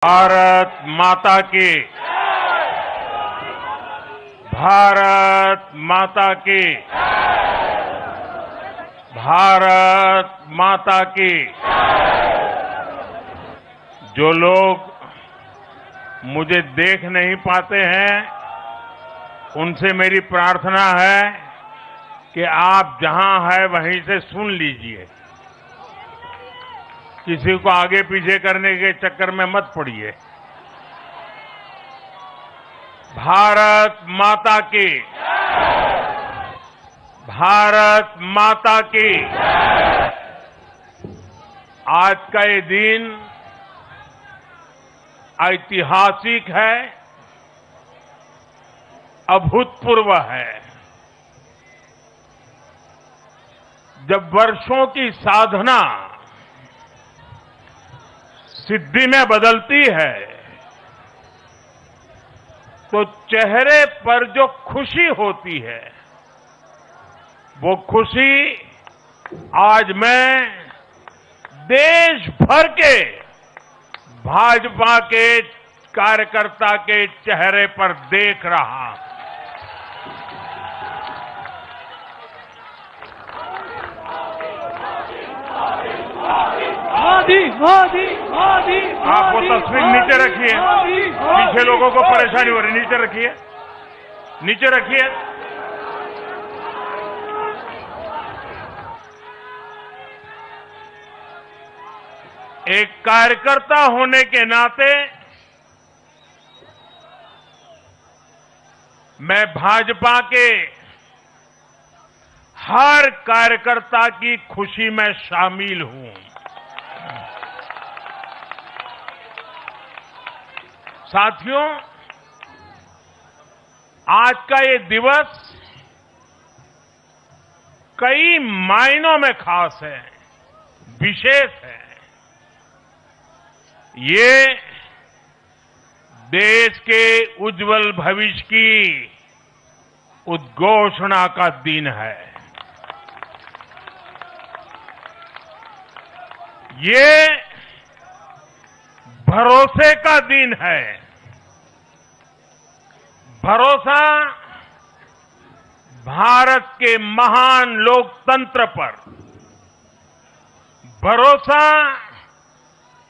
भारत माता की, भारत माता की, भारत माता की। जो लोग मुझे देख नहीं पाते हैं, उनसे मेरी प्रार्थना है कि आप जहां हैं वहीं से सुन लीजिए। किसी को आगे पीछे करने के चक्कर में मत पड़िए। भारत माता की, भारत माता की। आज का ये दिन ऐतिहासिक है, अभूतपूर्व है। जब वर्षों की साधना सिद्धि में बदलती है, तो चेहरे पर जो खुशी होती है, वो खुशी आज मैं देश भर के भाजपा के कार्यकर्ता के चेहरे पर देख रहा हूं। मोदी मोदी मोदी। आप वो तस्वीर नीचे रखिए, पीछे लोगों को परेशानी हो रही, नीचे रखिए, नीचे रखिए। एक कार्यकर्ता होने के नाते मैं भाजपा के हर कार्यकर्ता की खुशी में शामिल हूं। साथियों, आज का ये दिवस कई मायनों में खास है, विशेष है। ये देश के उज्जवल भविष्य की उद्घोषणा का दिन है। ये भरोसे का दिन है। भरोसा भारत के महान लोकतंत्र पर, भरोसा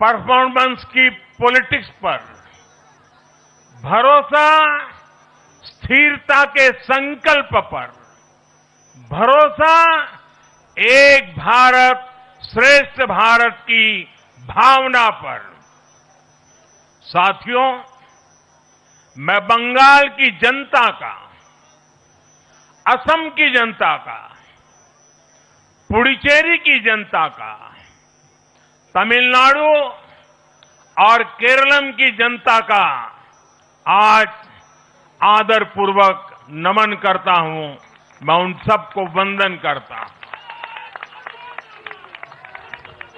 परफॉर्मेंस की पॉलिटिक्स पर, भरोसा स्थिरता के संकल्प पर, भरोसा एक भारत श्रेष्ठ भारत की भावना पर। साथियों, मैं बंगाल की जनता का, असम की जनता का, पुडुचेरी की जनता का, तमिलनाडु और केरलम की जनता का आज आदरपूर्वक नमन करता हूं। मैं उन सबको वंदन करता हूं।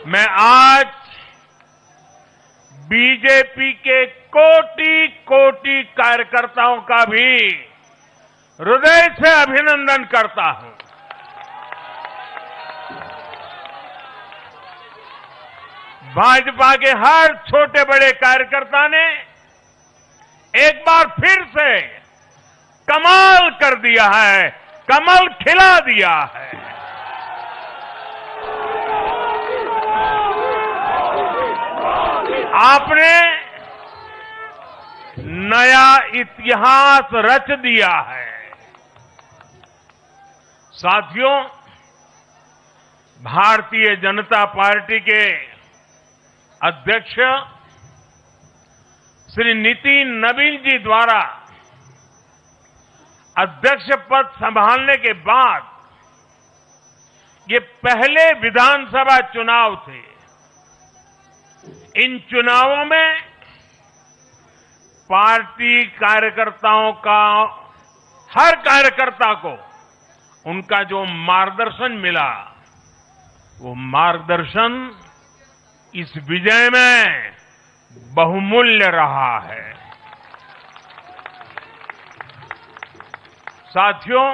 मैं आज बीजेपी के कोटि कोटि कार्यकर्ताओं का भी हृदय से अभिनंदन करता हूं। भाजपा के हर छोटे बड़े कार्यकर्ता ने एक बार फिर से कमाल कर दिया है, कमल खिला दिया है। आपने नया इतिहास रच दिया है। साथियों, भारतीय जनता पार्टी के अध्यक्ष श्री नितिन नवीन जी द्वारा अध्यक्ष पद संभालने के बाद ये पहले विधानसभा चुनाव थे। इन चुनावों में पार्टी कार्यकर्ताओं का, हर कार्यकर्ता को उनका जो मार्गदर्शन मिला, वो मार्गदर्शन इस विजय में बहुमूल्य रहा है। साथियों,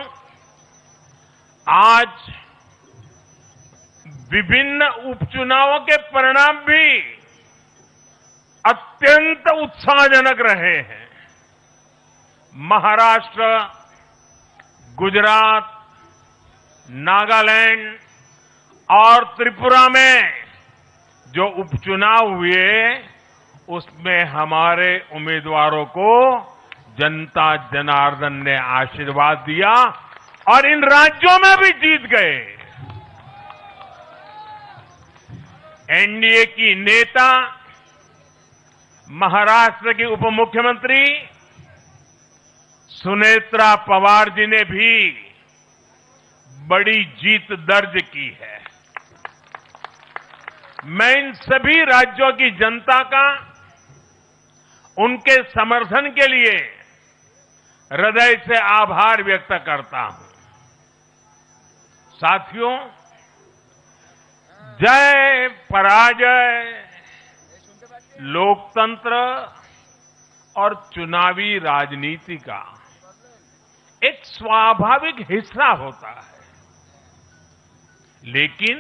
आज विभिन्न उपचुनावों के परिणाम भी अत्यंत उत्साहजनक रहे हैं। महाराष्ट्र, गुजरात, नागालैंड और त्रिपुरा में जो उपचुनाव हुए, उसमें हमारे उम्मीदवारों को जनता जनार्दन ने आशीर्वाद दिया और इन राज्यों में भी जीत गए। एनडीए की नेता, महाराष्ट्र की उप मुख्यमंत्री सुनेत्रा पवार जी ने भी बड़ी जीत दर्ज की है। मैं इन सभी राज्यों की जनता का उनके समर्थन के लिए हृदय से आभार व्यक्त करता हूं। साथियों, जय पराजय लोकतंत्र और चुनावी राजनीति का एक स्वाभाविक हिस्सा होता है, लेकिन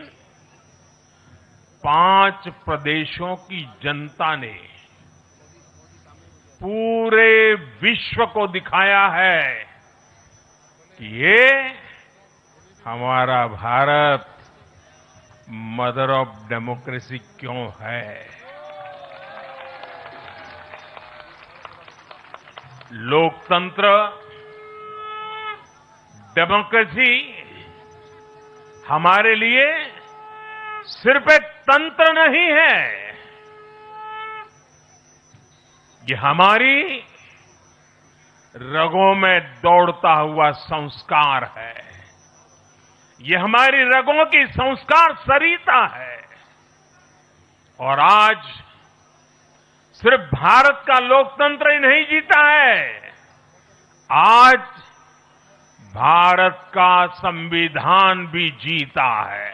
5 प्रदेशों की जनता ने पूरे विश्व को दिखाया है कि ये हमारा भारत मदर ऑफ डेमोक्रेसी क्यों है। लोकतंत्र, डेमोक्रेसी हमारे लिए सिर्फ एक तंत्र नहीं है, ये हमारी रगों में दौड़ता हुआ संस्कार है। ये हमारी रगों की संस्कार सरिता है। और आज सिर्फ भारत का लोकतंत्र ही नहीं जीता है, आज भारत का संविधान भी जीता है।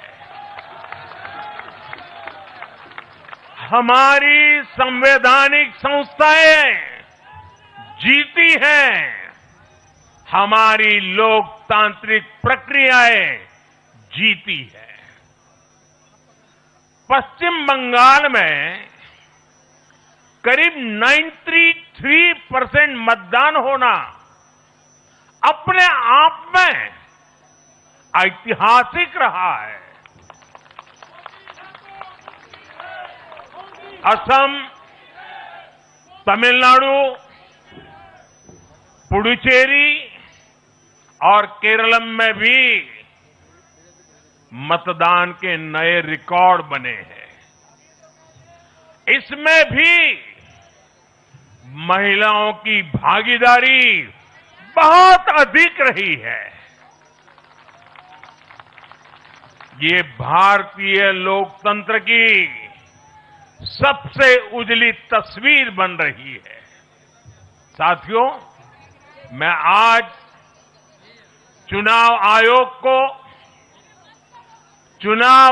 हमारी संवैधानिक संस्थाएं जीती हैं, हमारी लोकतांत्रिक प्रक्रियाएं जीती है। पश्चिम बंगाल में करीब 93% मतदान होना अपने आप में ऐतिहासिक रहा है। असम, तमिलनाडु, पुडुचेरी और केरलम में भी मतदान के नए रिकॉर्ड बने हैं। इसमें भी महिलाओं की भागीदारी बहुत अधिक रही है। ये भारतीय लोकतंत्र की सबसे उजली तस्वीर बन रही है। साथियों, मैं आज चुनाव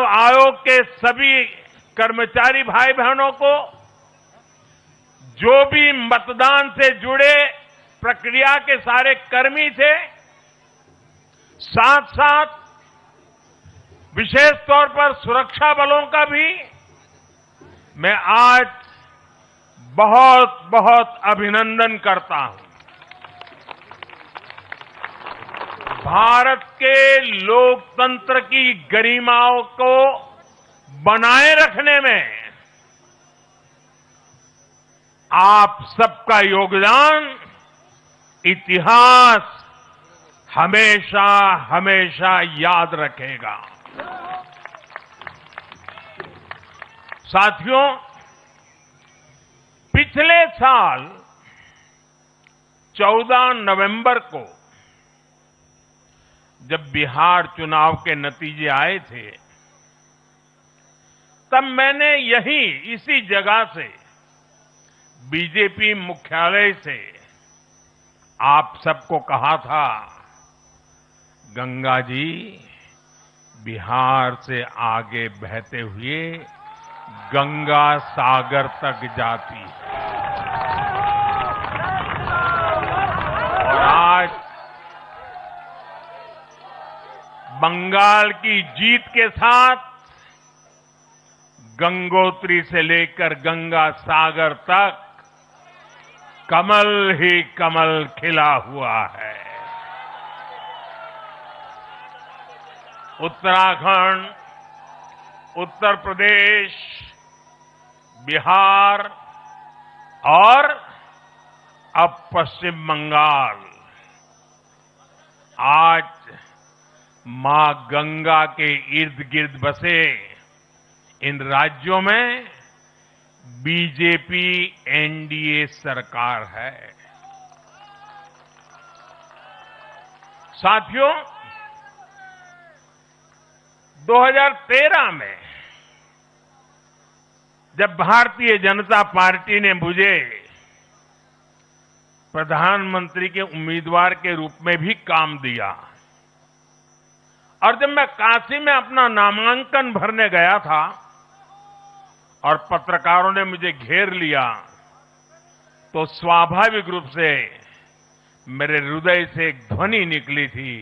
आयोग के सभी कर्मचारी भाई बहनों को, जो भी मतदान से जुड़े प्रक्रिया के सारे कर्मी थे, साथ साथ विशेष तौर पर सुरक्षा बलों का भी मैं आज बहुत बहुत अभिनंदन करता हूं। भारत के लोकतंत्र की गरिमाओं को बनाए रखने में आप सबका योगदान इतिहास हमेशा हमेशा याद रखेगा। साथियों, पिछले साल 14 नवंबर को जब बिहार चुनाव के नतीजे आए थे, तब मैंने इसी जगह से बीजेपी मुख्यालय से आप सबको कहा था, गंगा जी बिहार से आगे बहते हुए गंगा सागर तक जाती है। और आज बंगाल की जीत के साथ गंगोत्री से लेकर गंगा सागर तक कमल ही कमल खिला हुआ है। उत्तराखंड, उत्तर प्रदेश, बिहार और अब पश्चिम बंगाल आज मां गंगा के इर्द गिर्द बसे इन राज्यों में बीजेपी एनडीए सरकार है। साथियों, 2013 में जब भारतीय जनता पार्टी ने मुझे प्रधानमंत्री के उम्मीदवार के रूप में भी काम दिया और जब मैं काशी में अपना नामांकन भरने गया था और पत्रकारों ने मुझे घेर लिया तो स्वाभाविक रूप से मेरे हृदय से एक ध्वनि निकली थी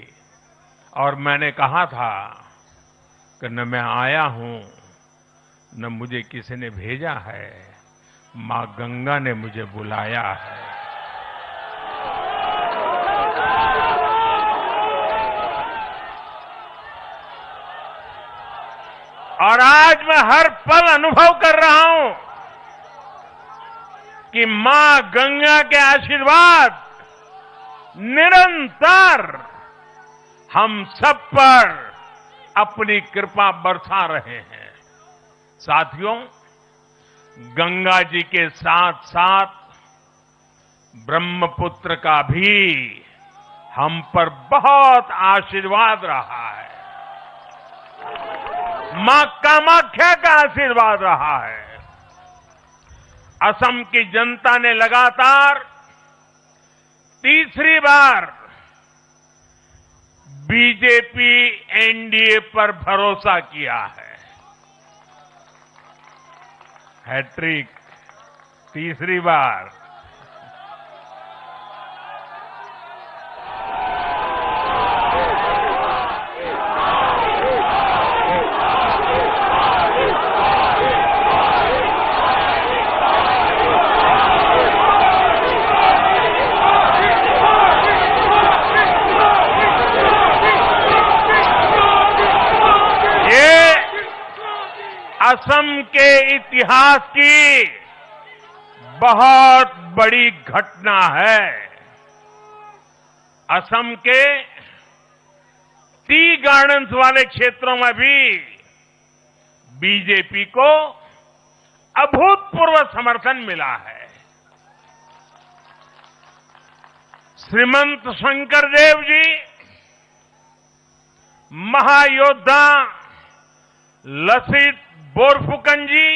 और मैंने कहा था कि न मैं आया हूं न मुझे किसी ने भेजा है, मां गंगा ने मुझे बुलाया है। और आज मैं हर पल अनुभव कर रहा हूं कि मां गंगा के आशीर्वाद निरंतर हम सब पर अपनी कृपा बरसा रहे हैं। साथियों, गंगा जी के साथ साथ ब्रह्मपुत्र का भी हम पर बहुत आशीर्वाद रहा है। मां कामाख्या का आशीर्वाद रहा है। असम की जनता ने लगातार तीसरी बार बीजेपी एनडीए पर भरोसा किया है। हैट्रिक, तीसरी बार। असम के इतिहास की बहुत बड़ी घटना है। असम के टी गार्डन्स वाले क्षेत्रों में भी बीजेपी को अभूतपूर्व समर्थन मिला है। श्रीमंत शंकरदेव जी, महायोद्धा लसित बोरफुकन जी,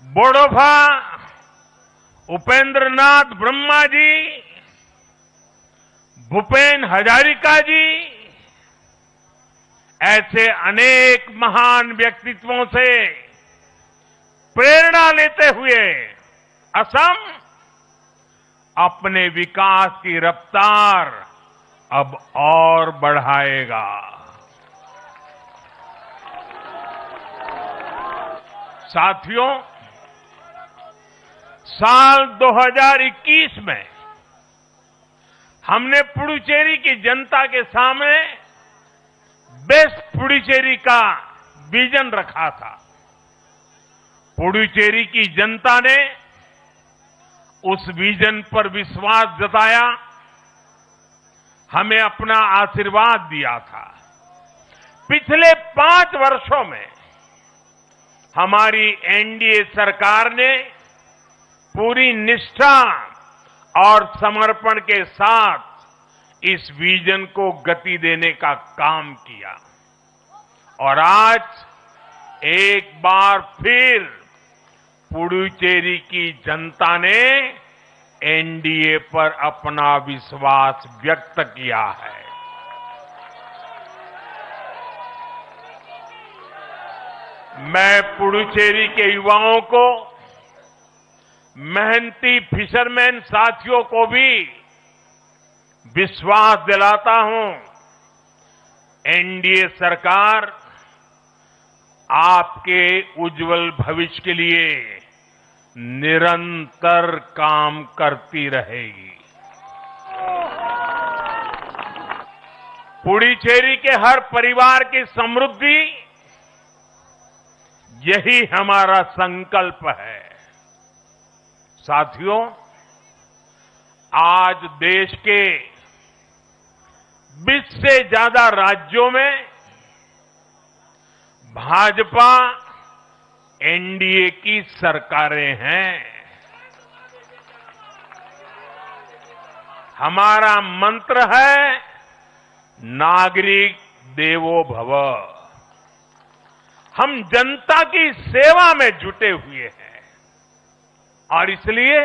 बोडोफा उपेंद्र नाथ ब्रह्मा जी, भूपेन हजारिका जी, ऐसे अनेक महान व्यक्तित्वों से प्रेरणा लेते हुए असम अपने विकास की रफ्तार अब और बढ़ाएगा। साथियों, साल 2021 में हमने पुडुचेरी की जनता के सामने बेस्ट पुडुचेरी का विजन रखा था। पुडुचेरी की जनता ने उस विजन पर विश्वास जताया, हमें अपना आशीर्वाद दिया था। पिछले 5 वर्षों में हमारी एनडीए सरकार ने पूरी निष्ठा और समर्पण के साथ इस विजन को गति देने का काम किया और आज एक बार फिर पुडुचेरी की जनता ने एनडीए पर अपना विश्वास व्यक्त किया है। मैं पुडुचेरी के युवाओं को, मेहनती फिशरमैन साथियों को भी विश्वास दिलाता हूं, एनडीए सरकार आपके उज्जवल भविष्य के लिए निरंतर काम करती रहेगी। पुडुचेरी के हर परिवार की समृद्धि, यही हमारा संकल्प है। साथियों, आज देश के 20 से ज्यादा राज्यों में भाजपा एनडीए की सरकारें हैं। हमारा मंत्र है नागरिक देवो भव। हम जनता की सेवा में जुटे हुए हैं और इसलिए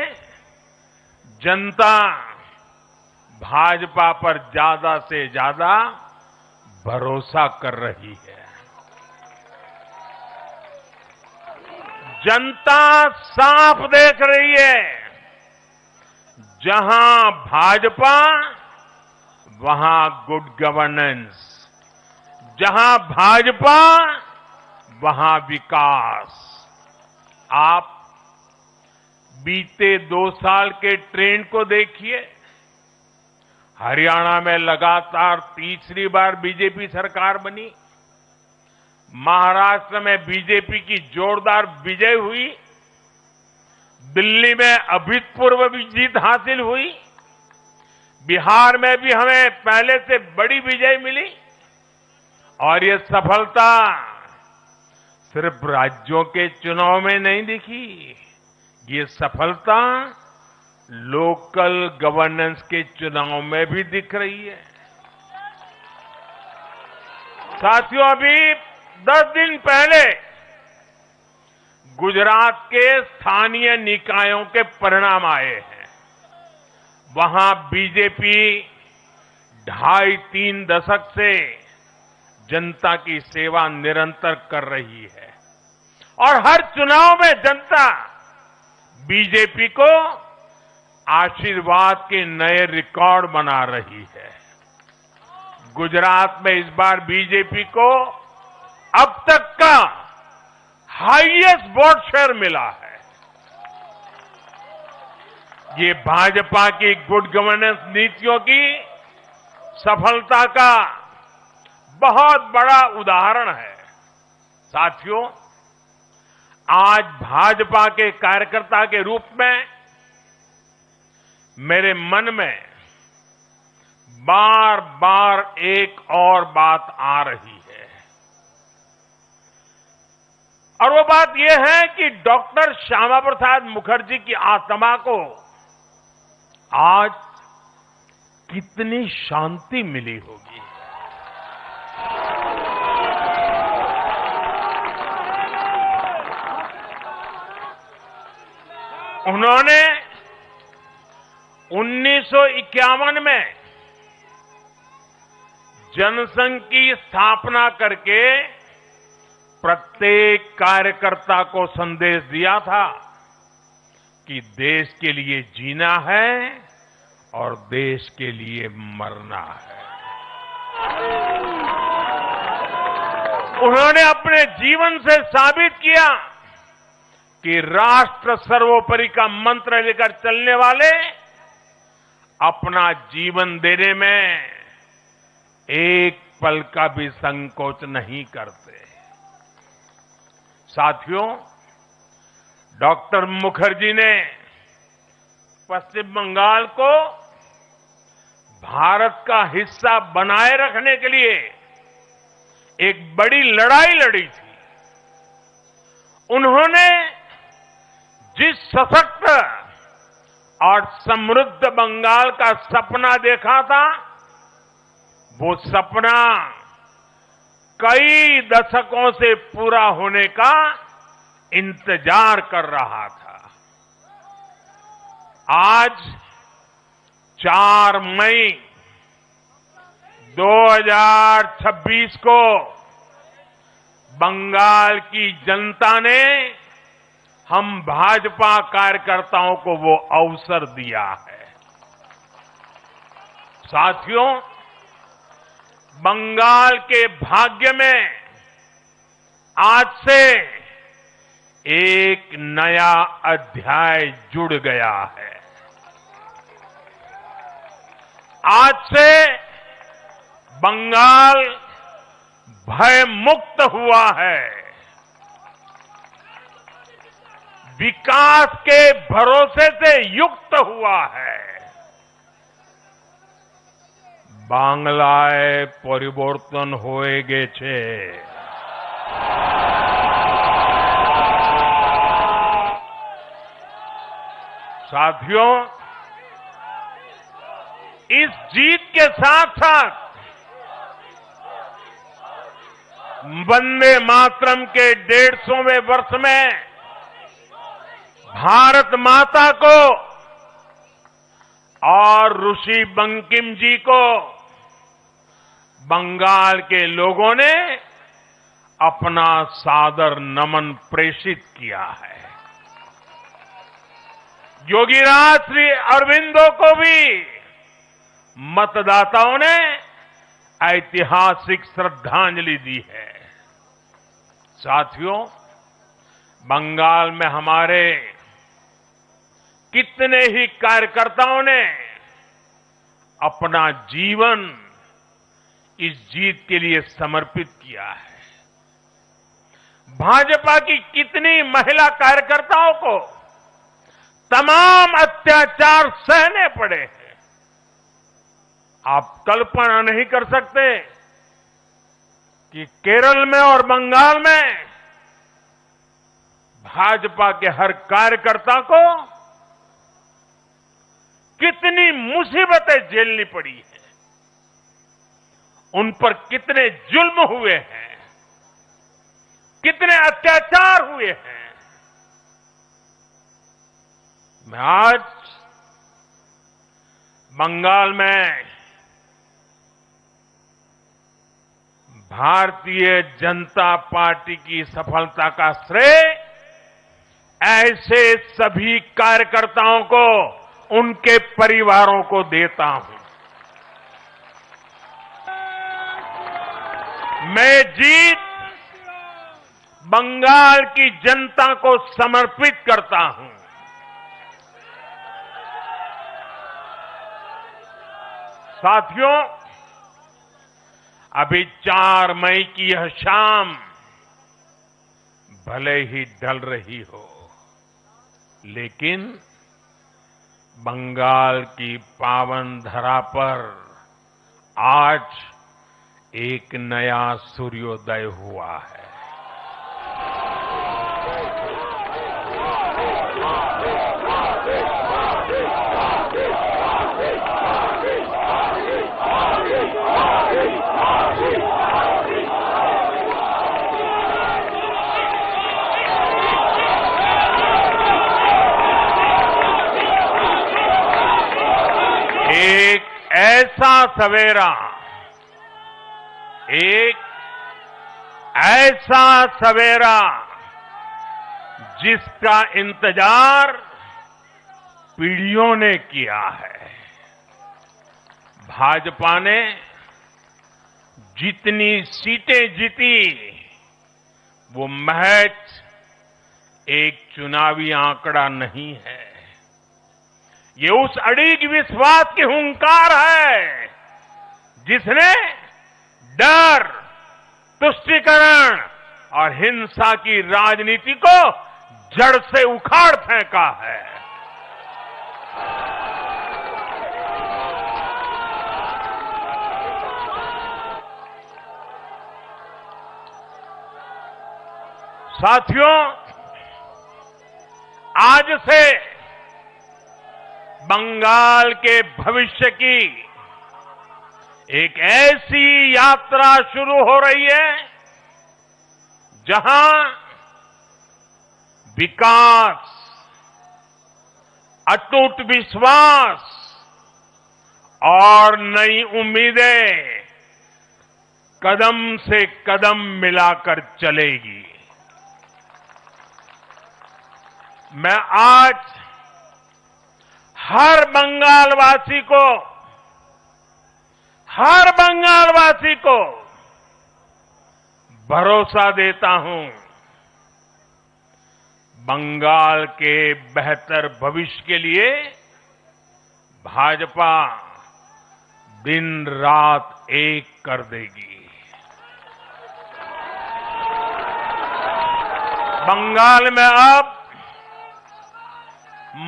जनता भाजपा पर ज्यादा से ज्यादा भरोसा कर रही है। जनता साफ देख रही है, जहां भाजपा वहां गुड गवर्नेंस, जहां भाजपा वहां विकास। आप बीते 2 साल के ट्रेंड को देखिए। हरियाणा में लगातार तीसरी बार बीजेपी सरकार बनी। महाराष्ट्र में बीजेपी की जोरदार विजय हुई। दिल्ली में अभूतपूर्व जीत हासिल हुई। बिहार में भी हमें पहले से बड़ी विजय मिली और ये सफलता सिर्फ राज्यों के चुनाव में नहीं दिखी, ये सफलता लोकल गवर्नेंस के चुनाव में भी दिख रही है। साथियों, अभी 10 दिन पहले गुजरात के स्थानीय निकायों के परिणाम आए हैं। वहां बीजेपी 2.5-3 दशक से जनता की सेवा निरंतर कर रही है और हर चुनाव में जनता बीजेपी को आशीर्वाद के नए रिकॉर्ड बना रही है। गुजरात में इस बार बीजेपी को अब तक का हाईएस्ट वोट शेयर मिला है। ये भाजपा की गुड गवर्नेंस नीतियों की सफलता का बहुत बड़ा उदाहरण है। साथियों, आज भाजपा के कार्यकर्ता के रूप में मेरे मन में बार बार एक और बात आ रही है और वो बात यह है कि डॉक्टर श्यामा प्रसाद मुखर्जी की आत्मा को आज कितनी शांति मिली होगी। उन्होंने 1951 में जनसंघ की स्थापना करके प्रत्येक कार्यकर्ता को संदेश दिया था कि देश के लिए जीना है और देश के लिए मरना है। उन्होंने अपने जीवन से साबित किया कि राष्ट्र सर्वोपरि का मंत्र लेकर चलने वाले अपना जीवन देने में एक पल का भी संकोच नहीं करते। साथियों, डॉक्टर मुखर्जी ने पश्चिम बंगाल को भारत का हिस्सा बनाए रखने के लिए एक बड़ी लड़ाई लड़ी थी। उन्होंने जिस सशक्त और समृद्ध बंगाल का सपना देखा था, वो सपना कई दशकों से पूरा होने का इंतजार कर रहा था। आज 4 मई 2026 को बंगाल की जनता ने हम भाजपा कार्यकर्ताओं को वो अवसर दिया है। साथियों, बंगाल के भाग्य में आज से एक नया अध्याय जुड़ गया है। आज से बंगाल भय मुक्त हुआ है। विकास के भरोसे से युक्त हुआ है। बांग्लाए परिवर्तन होए गेछे। साथियों, इस जीत के साथ साथ वंदे मातरम के 150वें वर्ष में भारत माता को और ऋषि बंकिम जी को बंगाल के लोगों ने अपना सादर नमन प्रेषित किया है। योगीराज श्री अरविंदो को भी मतदाताओं ने ऐतिहासिक श्रद्धांजलि दी है। साथियों, बंगाल में हमारे कितने ही कार्यकर्ताओं ने अपना जीवन इस जीत के लिए समर्पित किया है। भाजपा की कितनी महिला कार्यकर्ताओं को तमाम अत्याचार सहने पड़े हैं। आप कल्पना नहीं कर सकते कि केरल में और बंगाल में भाजपा के हर कार्यकर्ता को कितनी मुसीबतें झेलनी पड़ी हैं, उन पर कितने जुल्म हुए हैं, कितने अत्याचार हुए हैं। मैं आज बंगाल में भारतीय जनता पार्टी की सफलता का श्रेय ऐसे सभी कार्यकर्ताओं को, उनके परिवारों को देता हूं। मैं जीत बंगाल की जनता को समर्पित करता हूं। साथियों, अभी 4 मई की यह शाम भले ही ढल रही हो, लेकिन बंगाल की पावन धरा पर आज एक नया सूर्योदय हुआ है। एक ऐसा सवेरा, एक ऐसा सवेरा जिसका इंतजार पीढ़ियों ने किया है। भाजपा ने जितनी सीटें जीती वो महज एक चुनावी आंकड़ा नहीं है। ये उस अड़िग विश्वास की हुंकार है जिसने डर, तुष्टीकरण और हिंसा की राजनीति को जड़ से उखाड़ फेंका है। साथियों, आज से बंगाल के भविष्य की एक ऐसी यात्रा शुरू हो रही है जहां विकास, अटूट विश्वास और नई उम्मीदें कदम से कदम मिलाकर चलेगी। मैं आज हर बंगालवासी को भरोसा देता हूं, बंगाल के बेहतर भविष्य के लिए भाजपा दिन रात एक कर देगी। बंगाल में अब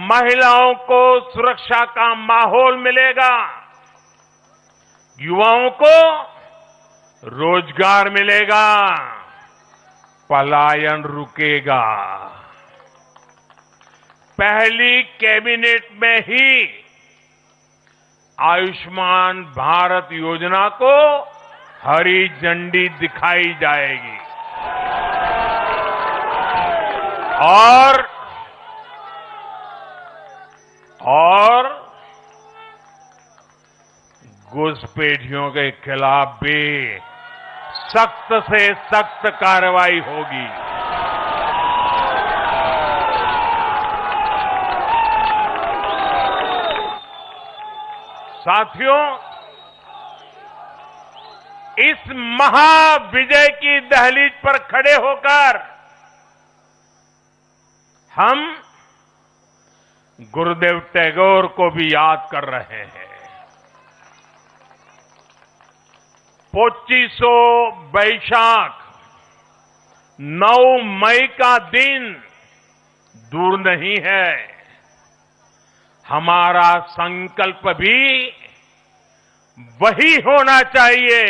महिलाओं को सुरक्षा का माहौल मिलेगा, युवाओं को रोजगार मिलेगा, पलायन रुकेगा। पहली कैबिनेट में ही आयुष्मान भारत योजना को हरी झंडी दिखाई जाएगी और घुसपैठियों के खिलाफ भी सख्त से सख्त कार्रवाई होगी। साथियों, इस महाविजय की दहलीज पर खड़े होकर हम गुरुदेव टैगोर को भी याद कर रहे हैं। 25 बैशाख 9 मई का दिन दूर नहीं है। हमारा संकल्प भी वही होना चाहिए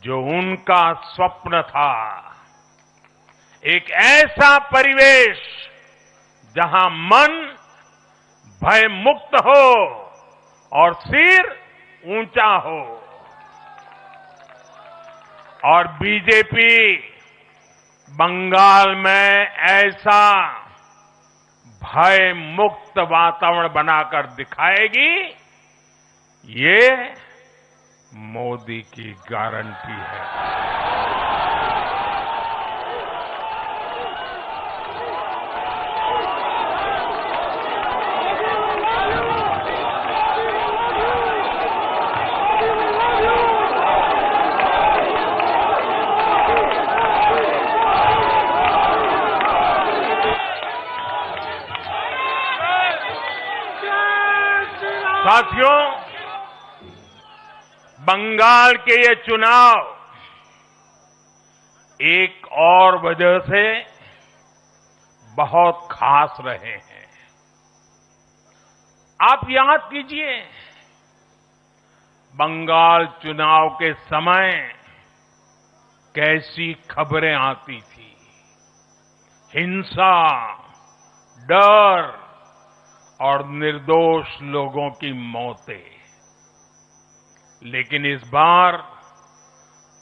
जो उनका स्वप्न था। एक ऐसा परिवेश जहां मन भय मुक्त हो और सिर ऊंचा हो। और बीजेपी बंगाल में ऐसा भय मुक्त वातावरण बनाकर दिखाएगी, ये मोदी की गारंटी है। साथियों, बंगाल के ये चुनाव एक और वजह से बहुत खास रहे हैं। आप याद कीजिए, बंगाल चुनाव के समय कैसी खबरें आती थी। हिंसा, डर और निर्दोष लोगों की मौतें। लेकिन इस बार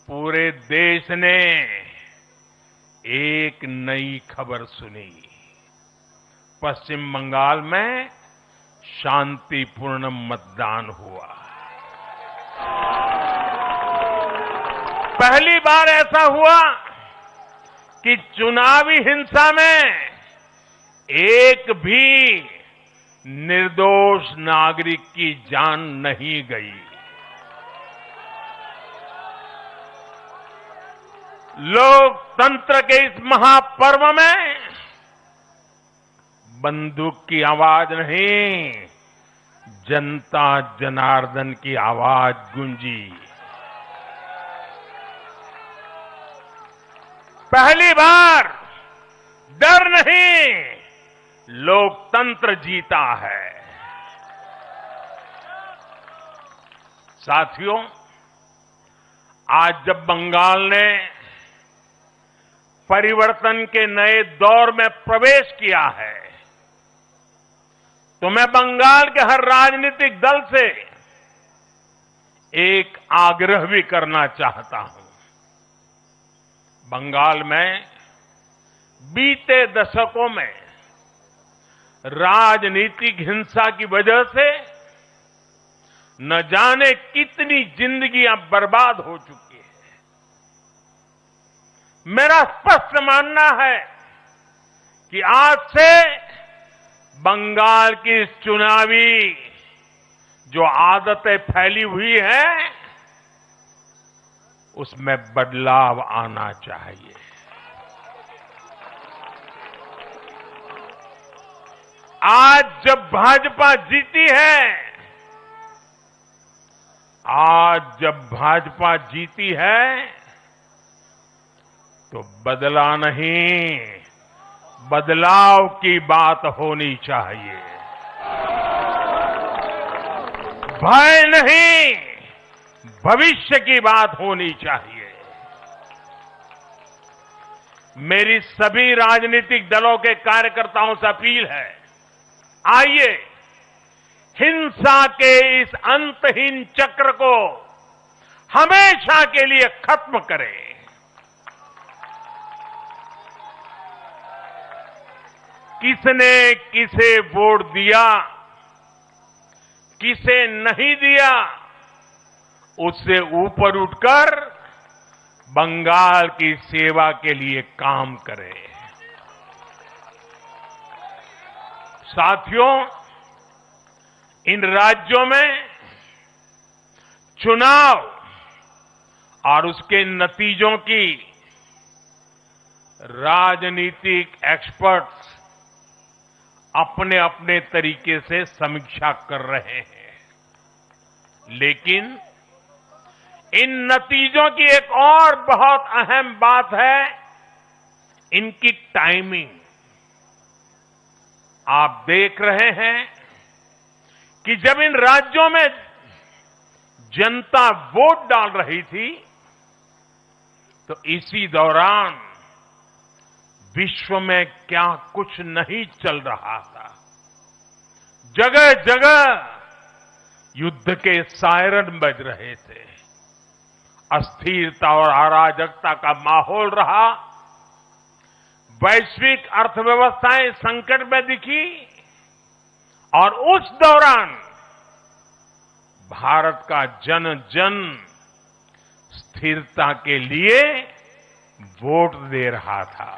पूरे देश ने एक नई खबर सुनी। पश्चिम बंगाल में शांतिपूर्ण मतदान हुआ। पहली बार ऐसा हुआ कि चुनावी हिंसा में एक भी निर्दोष नागरिक की जान नहीं गई। लोकतंत्र के इस महापर्व में बंदूक की आवाज नहीं, जनता जनार्दन की आवाज गूंजी। पहली बार डर नहीं, लोकतंत्र जीता है। साथियों, आज जब बंगाल ने परिवर्तन के नए दौर में प्रवेश किया है, तो मैं बंगाल के हर राजनीतिक दल से एक आग्रह भी करना चाहता हूं। बंगाल में बीते दशकों में राजनीतिक हिंसा की वजह से न जाने कितनी जिंदगियां बर्बाद हो चुकी है। मेरा स्पष्ट मानना है कि आज से बंगाल की चुनावी जो आदतें फैली हुई हैं, उसमें बदलाव आना चाहिए। आज जब भाजपा जीती है, आज जब भाजपा जीती है, तो बदला नहीं, बदलाव की बात होनी चाहिए। भय नहीं, भविष्य की बात होनी चाहिए। मेरी सभी राजनीतिक दलों के कार्यकर्ताओं से अपील है, आइए हिंसा के इस अंतहीन चक्र को हमेशा के लिए खत्म करें। किसने किसे वोट दिया, किसे नहीं दिया, उससे ऊपर उठकर बंगाल की सेवा के लिए काम करें। साथियों, इन राज्यों में चुनाव और उसके नतीजों की राजनीतिक एक्सपर्ट्स अपने अपने तरीके से समीक्षा कर रहे हैं, लेकिन इन नतीजों की एक और बहुत अहम बात है इनकी टाइमिंग। आप देख रहे हैं कि जब इन राज्यों में जनता वोट डाल रही थी, तो इसी दौरान विश्व में क्या कुछ नहीं चल रहा था। जगह जगह युद्ध के सायरन बज रहे थे, अस्थिरता और अराजकता का माहौल रहा, वैश्विक अर्थव्यवस्थाएं संकट में दिखी, और उस दौरान भारत का जन जन स्थिरता के लिए वोट दे रहा था।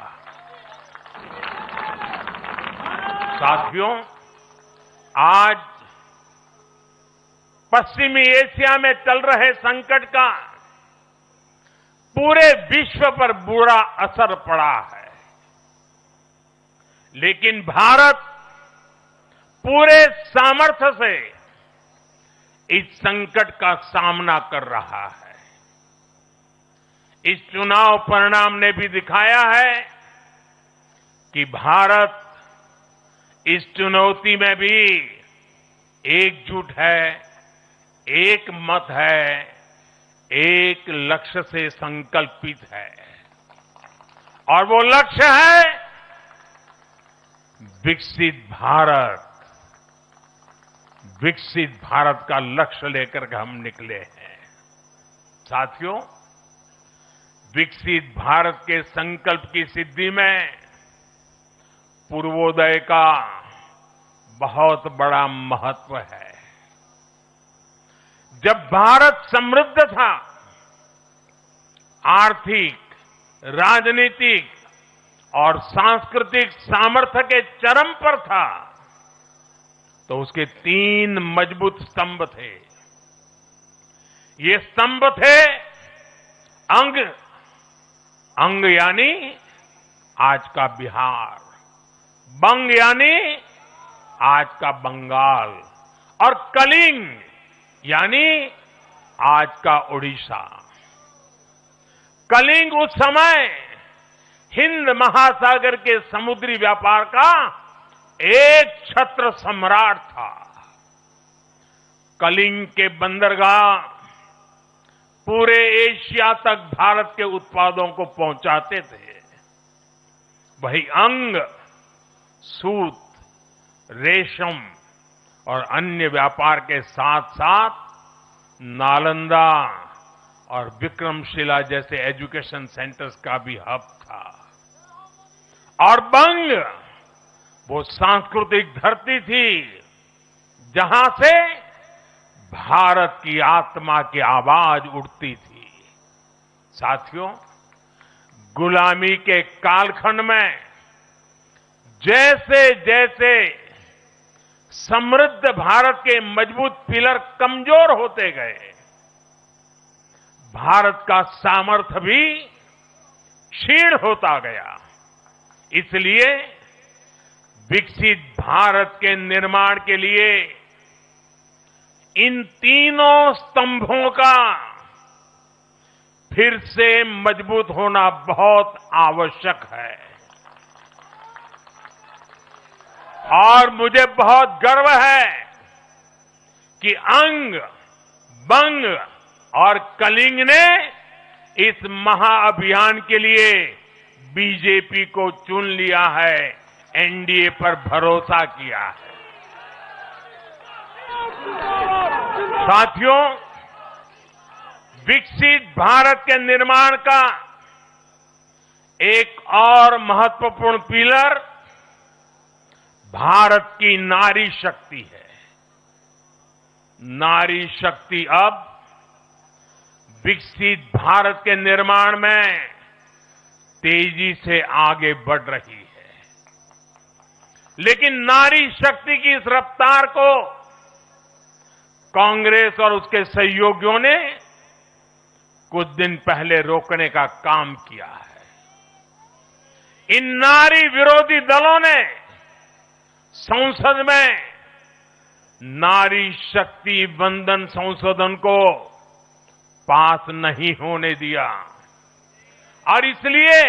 साथियों, आज पश्चिमी एशिया में चल रहे संकट का पूरे विश्व पर बुरा असर पड़ा है, लेकिन भारत पूरे सामर्थ्य से इस संकट का सामना कर रहा है। इस चुनाव परिणाम ने भी दिखाया है कि भारत इस चुनौती में भी एकजुट है, एक मत है, एक लक्ष्य से संकल्पित है, और वो लक्ष्य है विकसित भारत। विकसित भारत का लक्ष्य लेकर के हम निकले हैं। साथियों, विकसित भारत के संकल्प की सिद्धि में पूर्वोदय का बहुत बड़ा महत्व है। जब भारत समृद्ध था, आर्थिक, राजनीतिक और सांस्कृतिक सामर्थ्य के चरम पर था, तो उसके 3 मजबूत स्तंभ थे। ये स्तंभ थे अंग, अंग यानी आज का बिहार, बंग यानी आज का बंगाल, और कलिंग यानी आज का ओडिशा। कलिंग उस समय हिंद महासागर के समुद्री व्यापार का एक छत्र सम्राट था। कलिंग के बंदरगाह पूरे एशिया तक भारत के उत्पादों को पहुंचाते थे। वही अंग सूत, रेशम और अन्य व्यापार के साथ साथ नालंदा और विक्रमशिला जैसे एजुकेशन सेंटर्स का भी हब था। और बंग वो सांस्कृतिक धरती थी जहां से भारत की आत्मा की आवाज उठती थी। साथियों, गुलामी के कालखंड में जैसे जैसे समृद्ध भारत के मजबूत पिलर कमजोर होते गए, भारत का सामर्थ्य भी क्षीण होता गया। इसलिए विकसित भारत के निर्माण के लिए इन तीनों स्तंभों का फिर से मजबूत होना बहुत आवश्यक है। और मुझे बहुत गर्व है कि अंग, बंग और कलिंग ने इस महाअभियान के लिए बीजेपी को चुन लिया है, एनडीए पर भरोसा किया है। साथियों, विकसित भारत के निर्माण का एक और महत्वपूर्ण पिलर भारत की नारी शक्ति है। नारी शक्ति अब विकसित भारत के निर्माण में तेजी से आगे बढ़ रही है। लेकिन नारी शक्ति की इस रफ्तार को कांग्रेस और उसके सहयोगियों ने कुछ दिन पहले रोकने का काम किया है। इन नारी विरोधी दलों ने संसद में नारी शक्ति वंदन संशोधन को पास नहीं होने दिया और इसलिए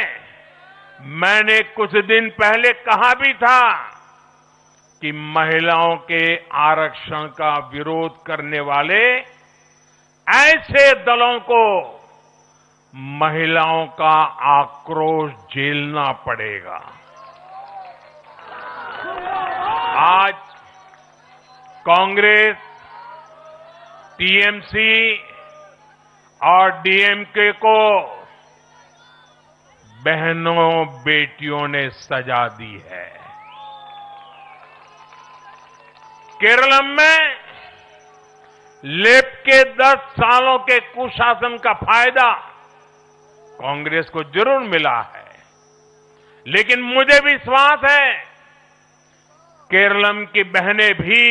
मैंने कुछ दिन पहले कहा भी था कि महिलाओं के आरक्षण का विरोध करने वाले ऐसे दलों को महिलाओं का आक्रोश झेलना पड़ेगा। आज कांग्रेस, टीएमसी और डीएमके को बहनों बेटियों ने सजा दी है। केरलम में लेफ्ट के 10 सालों के कुशासन का फायदा कांग्रेस को जरूर मिला है, लेकिन मुझे विश्वास है केरलम की बहनें भी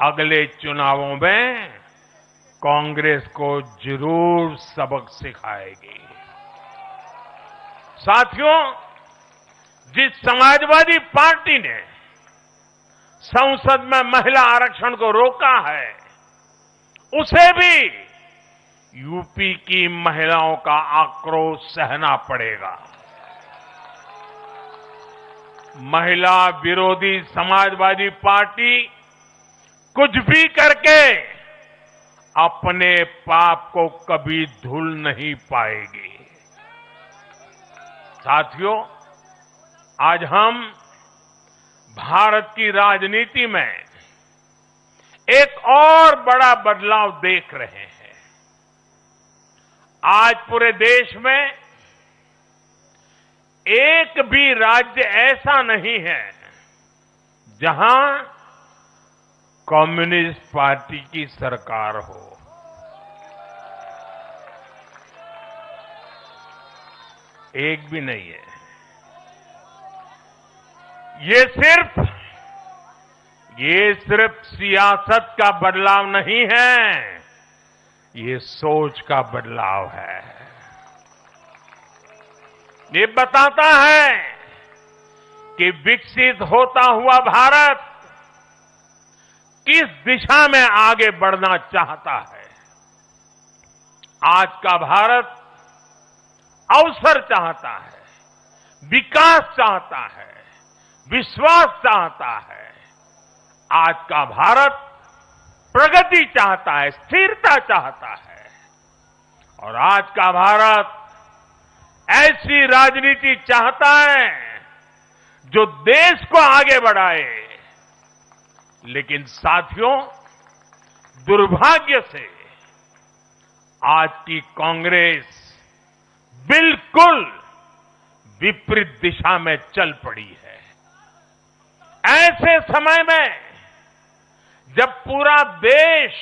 अगले चुनावों में कांग्रेस को जरूर सबक सिखाएगी। साथियों, जिस समाजवादी पार्टी ने संसद में महिला आरक्षण को रोका है, उसे भी यूपी की महिलाओं का आक्रोश सहना पड़ेगा। महिला विरोधी समाजवादी पार्टी कुछ भी करके अपने पाप को कभी धुल नहीं पाएगी। साथियों, आज हम भारत की राजनीति में एक और बड़ा बदलाव देख रहे हैं। आज पूरे देश में एक भी राज्य ऐसा नहीं है जहां कम्युनिस्ट पार्टी की सरकार हो। एक भी नहीं है। ये सिर्फ सियासत का बदलाव नहीं है, ये सोच का बदलाव है। ये बताता है कि विकसित होता हुआ भारत किस दिशा में आगे बढ़ना चाहता है। आज का भारत अवसर चाहता है, विकास चाहता है, विश्वास चाहता है। आज का भारत प्रगति चाहता है, स्थिरता चाहता है और आज का भारत ऐसी राजनीति चाहता है जो देश को आगे बढ़ाए। लेकिन साथियों, दुर्भाग्य से आज की कांग्रेस बिल्कुल विपरीत दिशा में चल पड़ी है। ऐसे समय में जब पूरा देश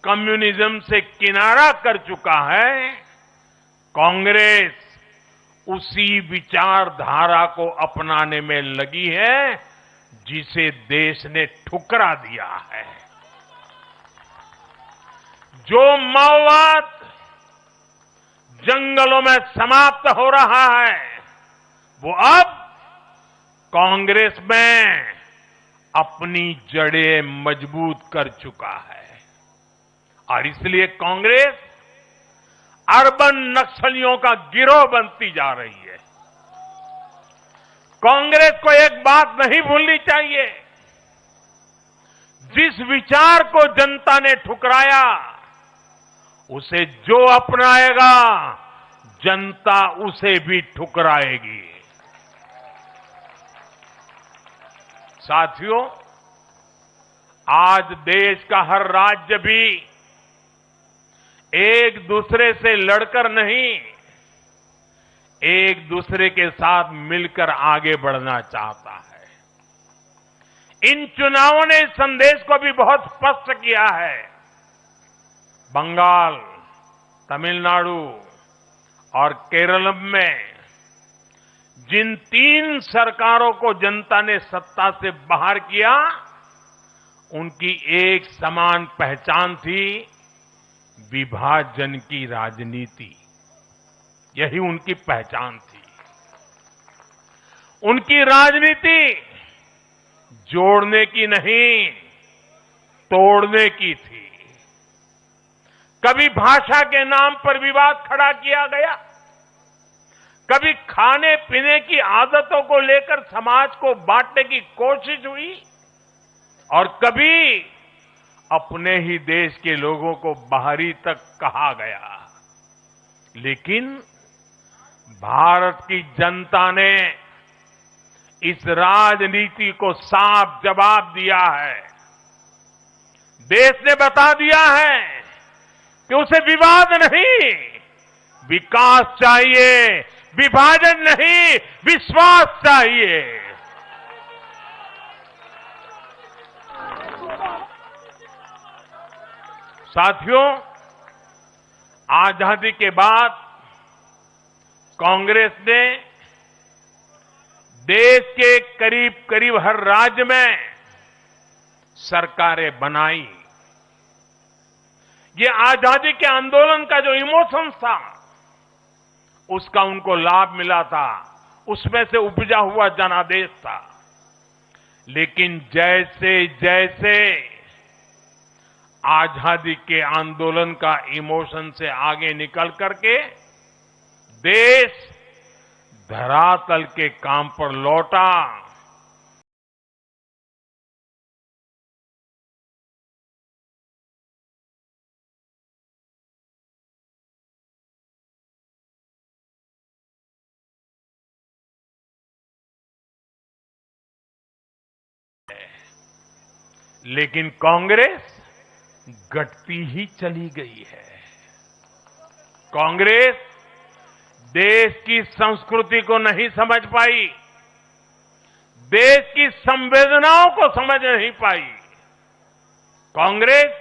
कम्युनिज्म से किनारा कर चुका है, कांग्रेस उसी विचारधारा को अपनाने में लगी है जिसे देश ने ठुकरा दिया है। जो माओवाद जंगलों में समाप्त हो रहा है वो अब कांग्रेस में अपनी जड़ें मजबूत कर चुका है और इसलिए कांग्रेस अर्बन नक्सलियों का गिरोह बनती जा रही है। कांग्रेस को एक बात नहीं भूलनी चाहिए, जिस विचार को जनता ने ठुकराया उसे जो अपनाएगा जनता उसे भी ठुकराएगी। साथियों, आज देश का हर राज्य भी एक दूसरे से लड़कर नहीं, एक दूसरे के साथ मिलकर आगे बढ़ना चाहता है। इन चुनावों ने इस संदेश को भी बहुत स्पष्ट किया है। बंगाल, तमिलनाडु और केरल में जिन 3 सरकारों को जनता ने सत्ता से बाहर किया, उनकी एक समान पहचान थी, विभाजन की राजनीति। यही उनकी पहचान थी। उनकी राजनीति जोड़ने की नहीं, तोड़ने की थी। कभी भाषा के नाम पर विवाद खड़ा किया गया, कभी खाने पीने की आदतों को लेकर समाज को बांटने की कोशिश हुई और कभी अपने ही देश के लोगों को बाहरी तक कहा गया। लेकिन भारत की जनता ने इस राजनीति को साफ जवाब दिया है। देश ने बता दिया है कि उसे विवाद नहीं, विकास चाहिए, विभाजन नहीं, विश्वास चाहिए। साथियों, आजादी के बाद कांग्रेस ने देश के करीब करीब हर राज्य में सरकारें बनाई। ये आजादी के आंदोलन का जो इमोशंस था, उसका उनको लाभ मिला था, उसमें से उपजा हुआ जनादेश था। लेकिन जैसे जैसे आजादी के आंदोलन का इमोशन से आगे निकल करके देश धरातल के काम पर लौटा, लेकिन कांग्रेस घटती ही चली गई है। कांग्रेस देश की संस्कृति को नहीं समझ पाई, देश की संवेदनाओं को समझ नहीं पाई। कांग्रेस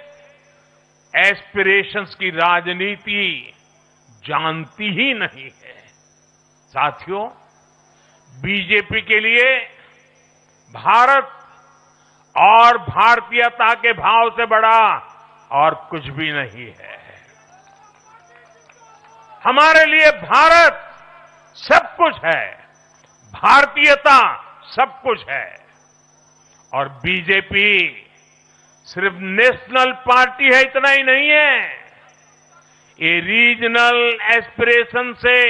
एस्पिरेशंस की राजनीति जानती ही नहीं है। साथियों, बीजेपी के लिए भारत और भारतीयता के भाव से बड़ा और कुछ भी नहीं है। हमारे लिए भारत सब कुछ है, भारतीयता सब कुछ है। और बीजेपी सिर्फ नेशनल पार्टी है, इतना ही नहीं है, ये रीजनल एस्पिरेशन से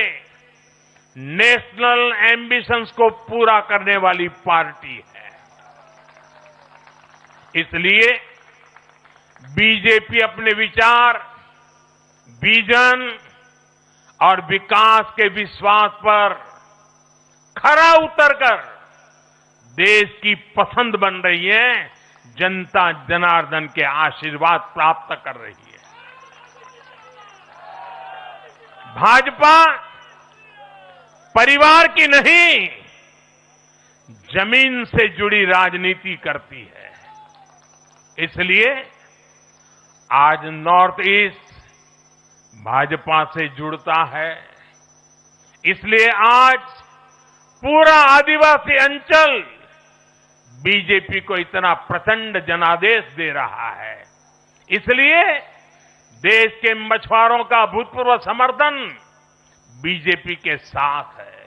नेशनल एम्बिशंस को पूरा करने वाली पार्टी है। इसलिए बीजेपी अपने विचार, विजन और विकास के विश्वास पर खरा उतरकर देश की पसंद बन रही है, जनता जनार्दन के आशीर्वाद प्राप्त कर रही है। भाजपा परिवार की नहीं, जमीन से जुड़ी राजनीति करती है। इसलिए आज नॉर्थ ईस्ट भाजपा से जुड़ता है। इसलिए आज पूरा आदिवासी अंचल बीजेपी को इतना प्रचंड जनादेश दे रहा है। इसलिए देश के मछुआरों का भूतपूर्व समर्थन बीजेपी के साथ है।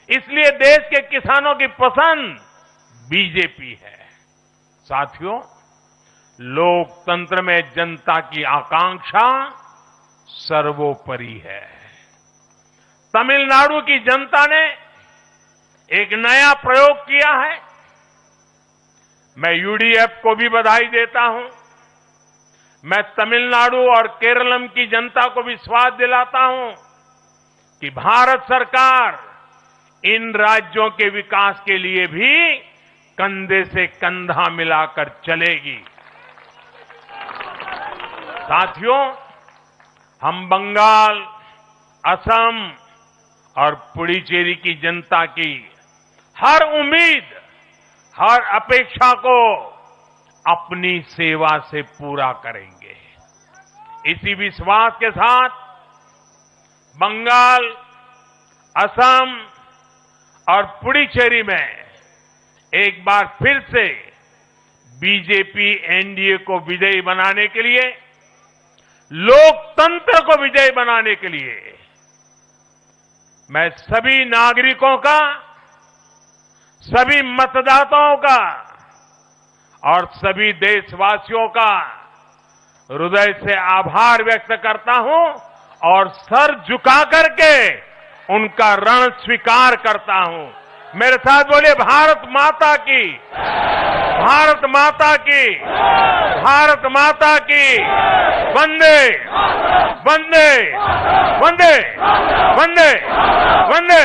इसलिए देश के किसानों की पसंद बीजेपी है। साथियों, लोकतंत्र में जनता की आकांक्षा सर्वोपरि है। तमिलनाडु की जनता ने एक नया प्रयोग किया है। मैं यूडीएफ को भी बधाई देता हूं। मैं तमिलनाडु और केरलम की जनता को विश्वास दिलाता हूं कि भारत सरकार इन राज्यों के विकास के लिए भी कंधे से कंधा मिलाकर चलेगी। साथियों, हम बंगाल, असम और पुडुचेरी की जनता की हर उम्मीद, हर अपेक्षा को अपनी सेवा से पूरा करेंगे। इसी विश्वास के साथ बंगाल, असम और पुडुचेरी में एक बार फिर से बीजेपी एनडीए को विजयी बनाने के लिए, लोकतंत्र को विजयी बनाने के लिए मैं सभी नागरिकों का, सभी मतदाताओं का और सभी देशवासियों का हृदय से आभार व्यक्त करता हूं और सर झुका करके उनका ऋण स्वीकार करता हूं। मेरे साथ बोलिए, भारत माता की, भारत माता की, भारत माता की, वंदे वंदे वंदे वंदे वंदे।